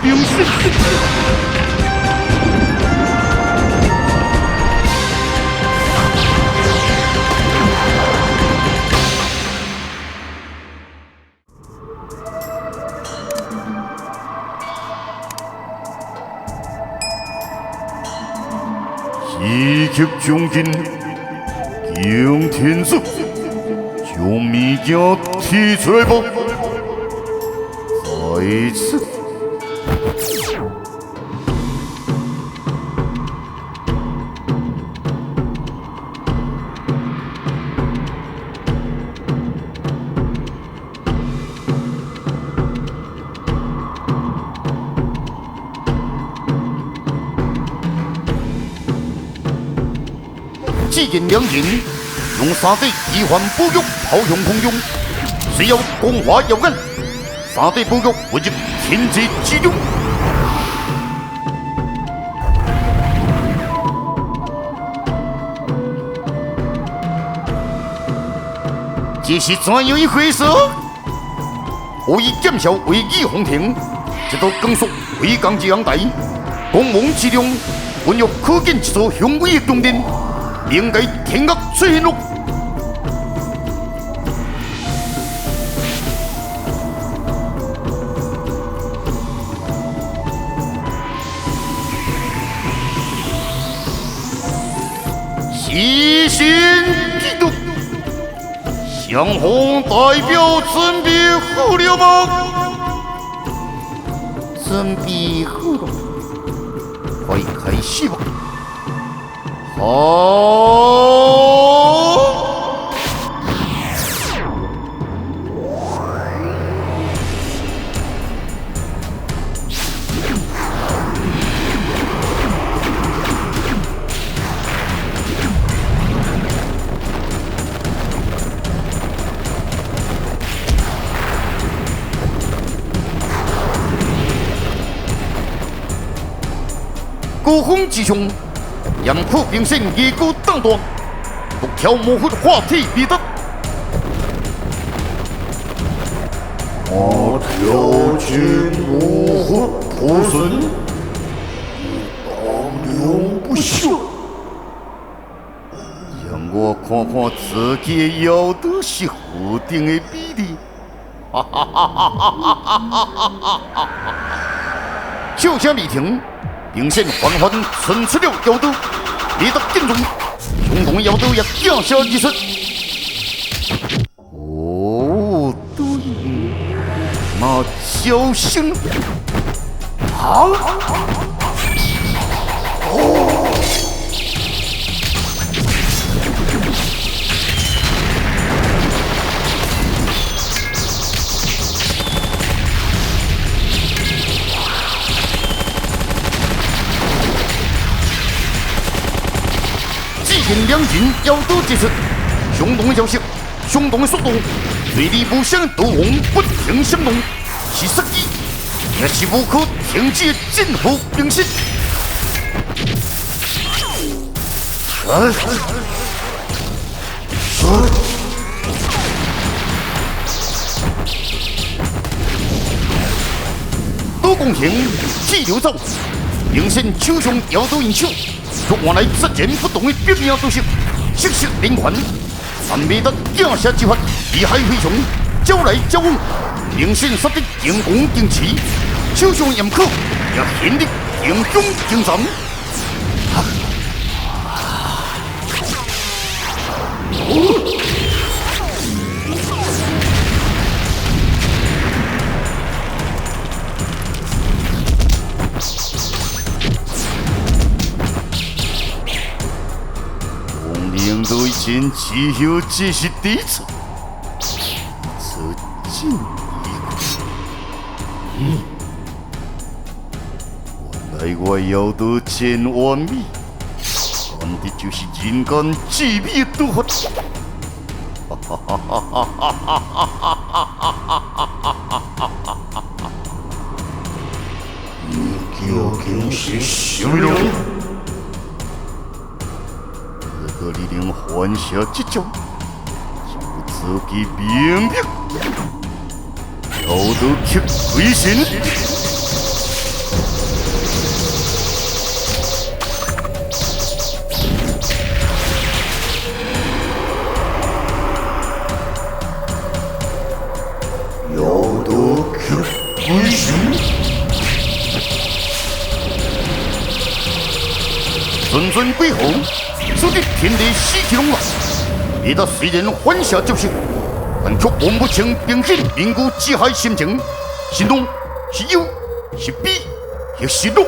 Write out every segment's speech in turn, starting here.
冰神。一曲将军敬天子，将物件提出来吧。在此。既然两人用三地移环保育抛向空中，需要光华耀眼，三地保育为入天际之中。这是怎样一回事？我以剑鞘为义皇庭，这座更属为港之阳台，光芒之中宛若可见一座雄伟的宫殿。应该天恶出现了。西行基督，相逢代表准备好了吗？准备好了，快开始吧。好。高峰之上。严酷平身，野狗当断，独条模糊化体必得。我条件模糊破损，当良不朽。让我看看自己的腰都是固定的比例。哈哈哈哈哈哈哈哈！笑声未停。平线缓缓伸出了腰刀，离得更重，雄同的腰刀也降下一出。哦，对，那小心！好，哦。因两人腰刀接触，相同的消息，相同的速度，锐利无相斗王不停相动，是杀机，也是无可停止的战火冰心。多公平，气流走，冰心手上腰刀引手。若换来自然不动的表面都是息息连环，但未得降下之法，厉害非常，招来招往，明显杀得惊弓惊旗，手上严酷也显得惊凶惊残。领导前只有这是第一次，这进一步。原来我要到千万米，看的就是人间至美的杜法。你究竟是什么人？这个你能犯下这种，就自己明白，要得去亏心。纯纯归后，注定天地喜气隆朗。李达虽然欢下救星，但却望不清兵显民国之害心情，是怒是忧是悲也是怒。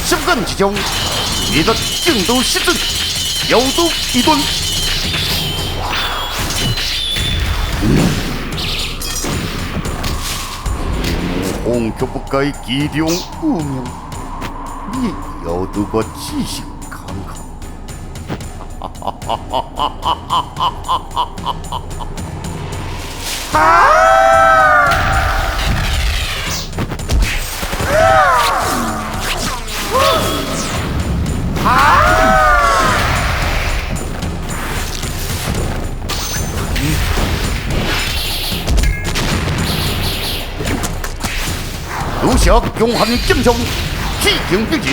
相干之交，李达竞斗失阵，腰刀一端。红却不该激动不妙，你要对我仔细看看。如下强悍剑枪，气劲逼人，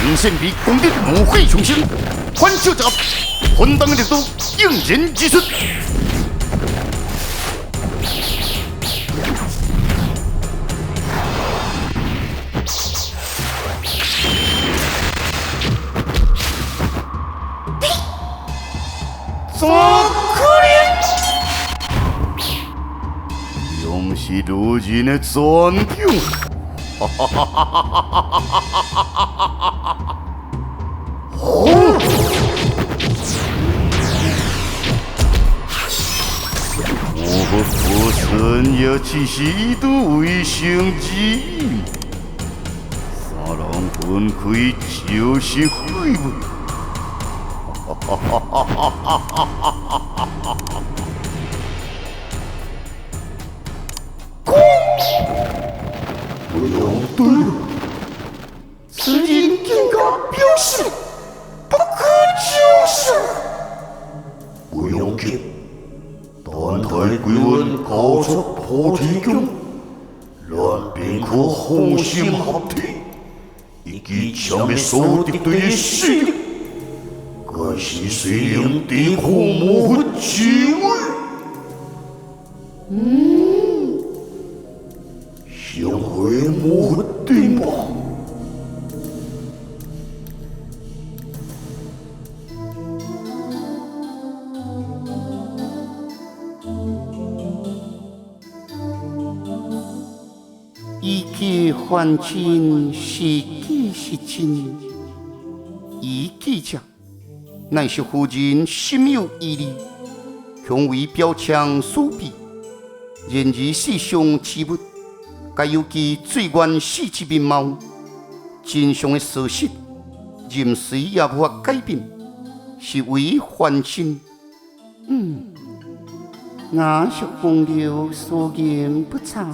明显比攻敌怒火雄心，反手夹，混当的力度应人之出。怎可能？又是如今的战场。我佛神也只是一度卫生之意，三人分开就是废物。不用对了，此人更加表示不可救赎。不用紧，单台归文高出菩提宫，乱兵可同心合体，以及消灭所敌对的势力，该是谁令敌火模糊机会？相会模糊定吧。一计还真，是计是真。一计者，乃是夫人心有余力，恐为标枪所逼，然而世上之物，皆有其最原始之面貌。真相的事实，任谁也无法改变，是为凡心。我是风流所言不差。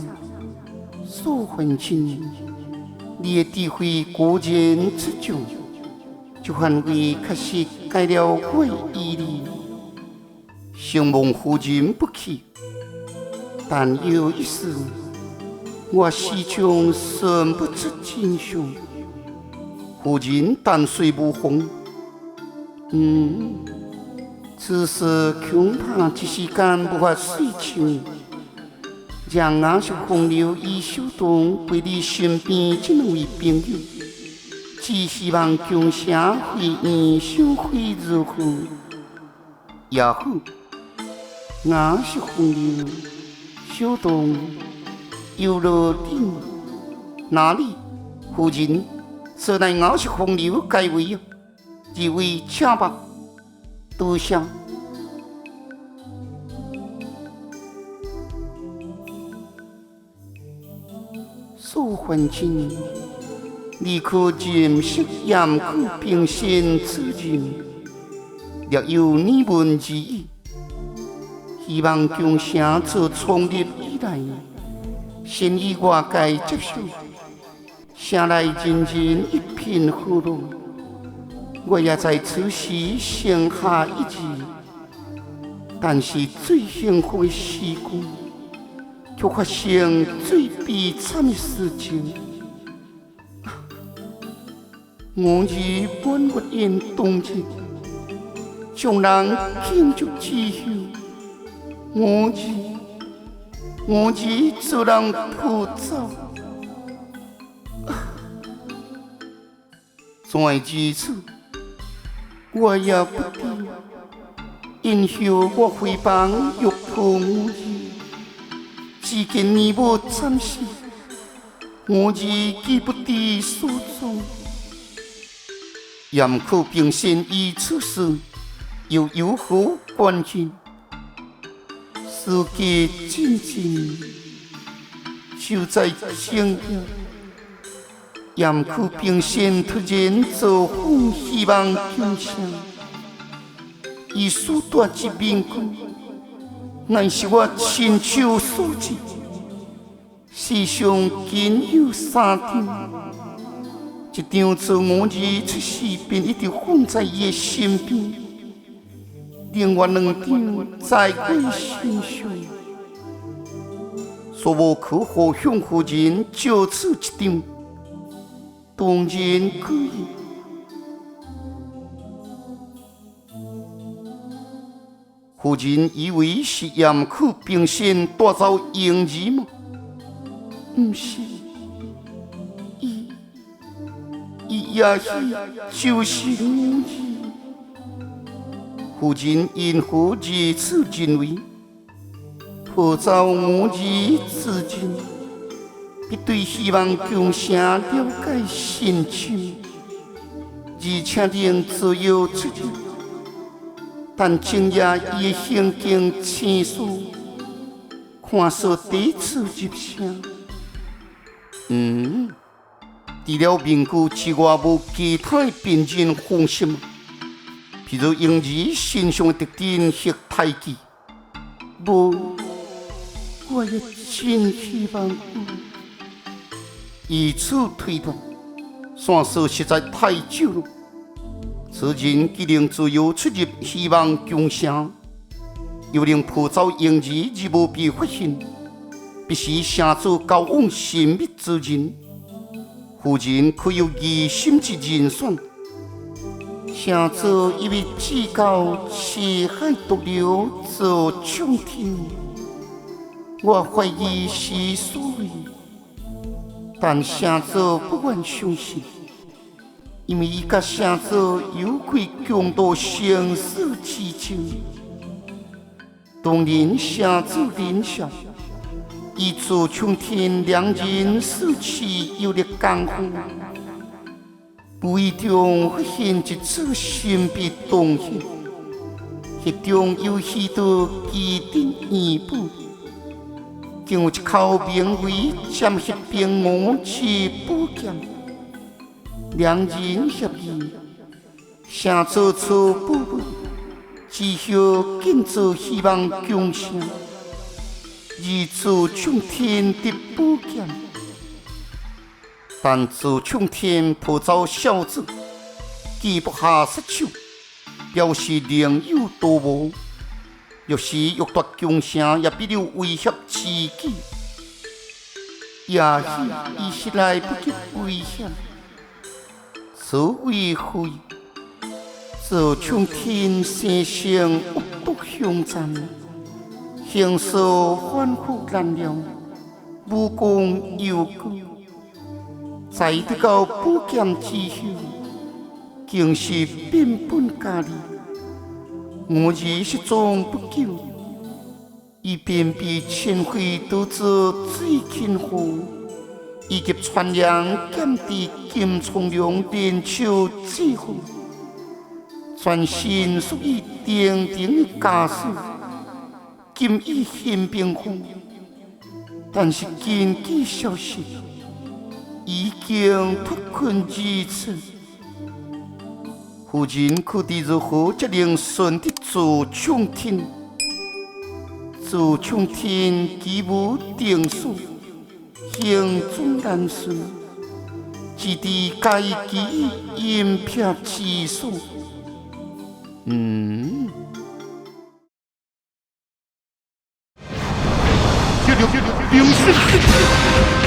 所凡心，你的智慧果然出众，就范围确实改了我的意力，承蒙夫人不弃。但有一事，我始终算不出真相。夫人淡水无风，此事恐怕一时间无法说清。让我是风流与小东陪你身边这两位朋友，只希望共社会院相会如何？也好，我是风流，小东游乐町哪里？夫人，说来我是风流该位啊，二位请吧，多谢。所凡情，你可见识严酷平生此人，略有你文之意，希望将城自创立以来，先以外界接受，城内人人一片和乐。我也在此时剩下一字，但是最幸福的时光。却发生最悲惨的事情。我以本月言动情，将人庆祝之后，我以做人扑走。虽如此，我也不知，因后我回房欲抱我儿，只见你无惨死，我儿记不得所踪。严可平生以此事，又有何关系？世界真正就在前边。严可平生突然造访希望救城，伊所带之面孔，乃是我亲手所制。世上仅有3张，一张自我儿出世便一直放在伊的身边，另外2张在我身上。所无可互向夫人就此一张。当然可以。夫人以为是严可平生带走婴儿吗？不是，伊也许就是我儿。夫人因何如此认为？抱走我儿之前，必对希望共城了解深深，而且能自由出入。但今夜伊的行径清楚，看似第一次入城。除了面具之外，无其他的辨认方式吗？譬如婴儿身上的特征或胎记，无，我也真希望有。以此推断，线索实在太久了。此人既能自由出入希望宫城，又能抱走婴儿而无被发现，必是城主交往神秘之人。夫人可有疑心之人选？城主以为至高是海毒瘤做冲天，我怀疑是所为。但城主不愿相信，因为伊甲城主有过强度生死之情。当然，城主忍笑，以自冲天两人死去有力共赴，无意中发现一处神秘东西，迄中有许多奇珍异宝。竟有一口名为“占血平王”之宝剑，两人协议，城主出宝物，之后建造希望宫城，而自冲天的宝剑。但自冲天抱走小子，既不下杀手，表示另有多谋。若是欲夺宫城，也必有威胁之举。也许伊是来不及危险，所谓何意？自冲天生性恶毒凶残，行事反复难料，武功悠高。在得到宝剑之后，竟是变本加厉。我儿失踪不久，伊便被千回导致水芹河，以及传扬剑帝金从良联手制服，全身属于鼎鼎的家属，今已现平方。但是根据消息，已经脱困于此。夫人可知如何才能顺得自冲天？自冲天既无定数，行踪难寻，只得该其隐僻之所。这平生。